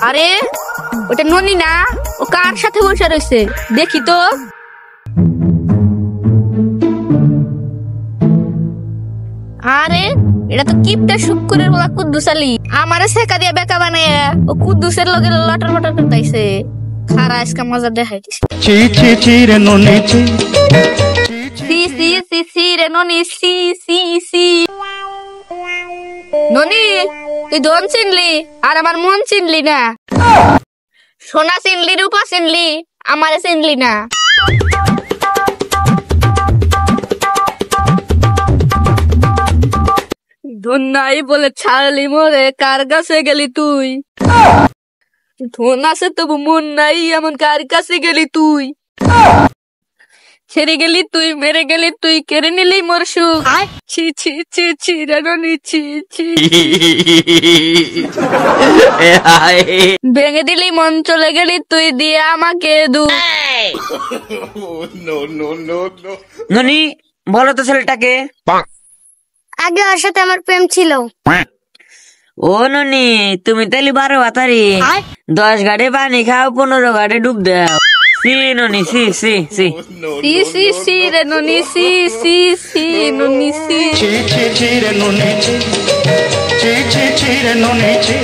আরে ওটা ননি না, ও কার সাথে বসে রয়েছে দেখি তো। আরে এটা তো কিপটা শুক্কুরের বলা কুদ্দুস আলী, আমারে সেকা দিয়ে বেকা বানায় ও কুদ্দুসের লগে লটর মটর করতেছে। খারা আজকে মজা দেখাইতেছে। চি চি চি রে ননি চি সি সি সি সি রে ননি সি সি সি। ননি তুই ধন চিনলি আর আমার মন চিনলি না, সোনা চিনলি রূপা চিনলি, আমারে চিনলি না। ধন নাই বলে ছাড়লি মোরে, কার কাছে গেলি তুই? ধন আছে তবু মন নাই, এমন কার কাছে গেলি তুই? ছেড়ে গেলি তুই, মেরে গেলি তুই, কেড়ে নিলি মোর সুখ। ছি ছি ছি ছি রে ননি ছি ছি। ভেঙে দিলি মন, চলে গেলি তুই দিয়ে আমাকে দুঃখ। ননি বলো তো ছেলেটাকে। আগে ওর সাথে আমার প্রেম ছিল। ও ননি তুমি তাহলে 12 বাতারি 10 গাড়ি পানি খাও, 15 গাড়ি ডুব দাও। সি ননি সি সি সি সি সি সি রে ননি সি সি সি ননি সি। চি চি চি রে ননি চি চি চি চি রে ননি চি।